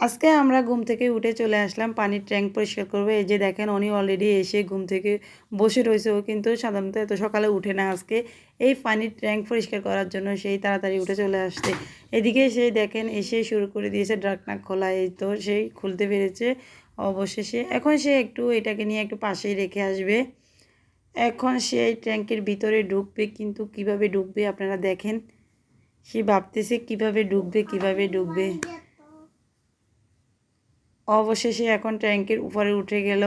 আজকে আমরা ঘুম থেকে উঠে চলে আসলাম পানির ট্যাঙ্ক পরিষ্কার করবো। এই যে দেখেন উনি অলরেডি এসে ঘুম থেকে বসে রয়েছে। ও কিন্তু সাধারণত এত সকালে উঠে না, আজকে এই পানির ট্যাঙ্ক পরিষ্কার করার জন্য সেই তাড়াতাড়ি উঠে চলে আসছে। এদিকে সেই দেখেন এসে শুরু করে দিয়েছে ঢাকনা খোলা। এই তো সেই খুলতে পেরেছে অবশেষে। এখন সে একটু এটাকে নিয়ে একটু পাশেই রেখে আসবে। এখন সেই ট্যাঙ্কের ভিতরে ঢুকবে, কিন্তু কিভাবে ঢুকবে আপনারা দেখেন। সে ভাবতেছে কিভাবে ঢুকবে। অবশেষে এখন ট্যাঙ্কের উপরে উঠে গেল।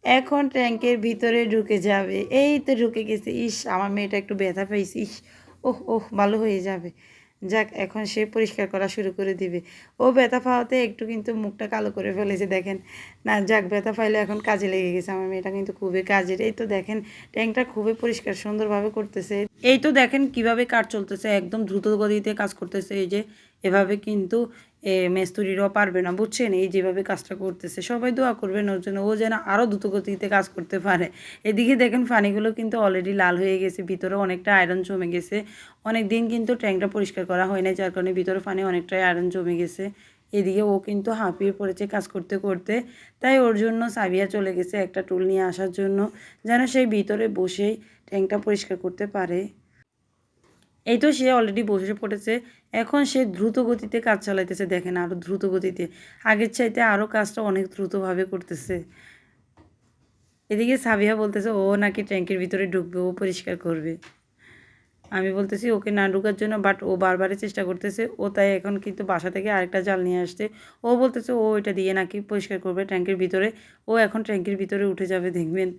এখন ট্যাঙ্কের ভিতরে ঢুকে যাবে। এই তো ঢুকে গেছে। ইস, আমার মেয়েটা একটু ব্যথা পাইছে। ইস, ওহ ওহ, ভালো হয়ে যাবে। যাক, এখন সে পরিষ্কার করা শুরু করে দিবে। ও ব্যথা পাওয়াতে একটু কিন্তু মুখটা কালো করে ফেলেছে দেখেন। না যাক, ব্যথা পাইলে এখন কাজে লেগে গেছে। আমার মেয়েটা কিন্তু খুবই কাজের। এই তো দেখেন ট্যাঙ্কটা খুবই পরিষ্কার সুন্দরভাবে করতেছে। এই তো দেখেন কিভাবে কাজ চলতেছে, একদম দ্রুত গতিতে কাজ করতেছে। এই যে এভাবে কিন্তু মিস্ত্রিরাও পারবে না, বুঝছেন। এই যেভাবে কাজটা করতেছে, সবাই দোয়া করবেন ওর জন্য, ও যেন আরও দ্রুত গতিতে কাজ করতে পারে। এদিকে দেখেন পানিগুলো কিন্তু অলরেডি লাল হয়ে গেছে, ভিতরে অনেকটা আয়রন জমে গেছে। অনেক দিন কিন্তু ট্যাঙ্কটা পরিষ্কার করা হয় না, যার কারণে ভিতরে পানি অনেকটাই আয়রন জমে গেছে। এদিকে ও কিন্তু হাঁপিয়ে পড়েছে কাজ করতে করতে। তাই ওর জন্য সাবিয়া চলে গেছে একটা টুল নিয়ে আসার জন্য, যেন সেই ভিতরে বসেই ট্যাঙ্কটা পরিষ্কার করতে পারে। এই তো সে অলরেডি বসে পড়েছে। এখন সে দ্রুত গতিতে কাজ চালাইতেছে দেখেন, আরও দ্রুত গতিতে, আগের চাইতে আরও কাজটা অনেক দ্রুতভাবে করতেছে। এদিকে সাবিয়া বলতেছে ও নাকি ট্যাঙ্কের ভিতরে ঢুকবে, ও পরিষ্কার করবে। আমি বলতেছি ওকে না ঢুকার জন্য, বাট ও বারবারই চেষ্টা করতেছে। ও তাই এখন কিন্তু বাসা থেকে আরেকটা জাল নিয়ে আসছে। ও বলতেছে ও এটা দিয়ে নাকি পরিষ্কার করবে ট্যাঙ্কের ভিতরে। ও এখন ট্যাঙ্কের ভিতরে উঠে যাবে দেখবেন।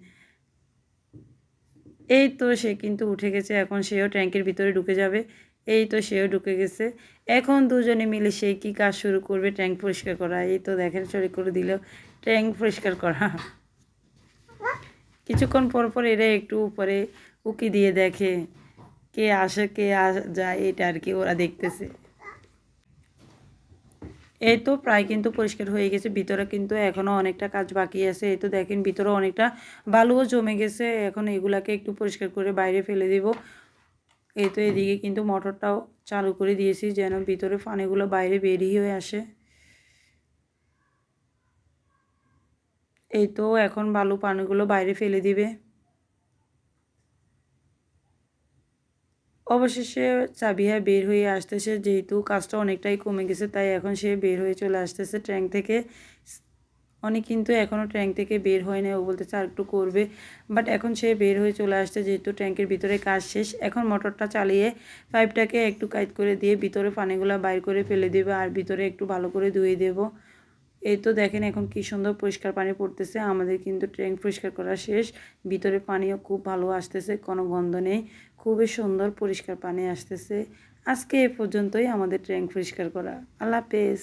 এই তো সে কিন্তু উঠে গেছে, এখন সেও ট্যাঙ্কের ভিতরে ঢুকে যাবে। এই তো সেও ঢুকে গেছে। এখন দুজনে মিলে সেই কী কাজ শুরু করবে, ট্যাঙ্ক পরিষ্কার করা। এই তো দেখেন শুরু করে দিল ট্যাঙ্ক পরিষ্কার করা। কিছুক্ষণ পর পর এরা একটু উপরে উকি দিয়ে দেখে কে আসে কে যায়, এটা আর কি ওরা দেখতেছে। এই তো প্রায় কিন্তু পরিষ্কার হয়ে গেছে, ভিতরে কিন্তু এখনও অনেকটা কাজ বাকি আছে। এই তো দেখেন ভিতরে অনেকটা বালুও জমে গেছে। এখন এগুলাকে একটু পরিষ্কার করে বাইরে ফেলে দিব। এই তো এদিকে কিন্তু মোটরটাও চালু করে দিয়েছি, যেন ভিতরে পানিগুলো বাইরে বেরিয়ে হয়ে আসে। এই তো এখন বালু পানিগুলো বাইরে ফেলে দিবে। অবশেষে সাবিহা বের হয়ে আসতেছে, যেহেতু কাজটা অনেকটাই কমে গেছে, তাই এখন সে বের হয়ে চলে আসতেছে ট্যাঙ্ক থেকে। অনেক কিন্তু এখনও ট্যাঙ্ক থেকে বের হয় না, ও বলতেছে আর একটু করবে। বাট এখন সে বের হয়ে চলে আসছে, যেহেতু ট্যাঙ্কের ভিতরে কাজ শেষ। এখন মোটরটা চালিয়ে পাইপটাকে একটু কাইট করে দিয়ে ভিতরে পানিগুলো বাইর করে ফেলে দেবে, আর ভিতরে একটু ভালো করে ধুয়ে দেব। এই তো দেখেন এখন কি সুন্দর পরিষ্কার পানি পড়তেছে। আমাদের কিন্তু ট্যাঙ্ক পরিষ্কার করা শেষ। ভিতরে পানিও খুব ভালো আসতেছে, কোনো গন্ধ নেই, খুবই সুন্দর পরিষ্কার পানি আসতেছে। আজকে এ পর্যন্তই আমাদের ট্যাঙ্ক পরিষ্কার করা। আল্লাহ হাফেজ।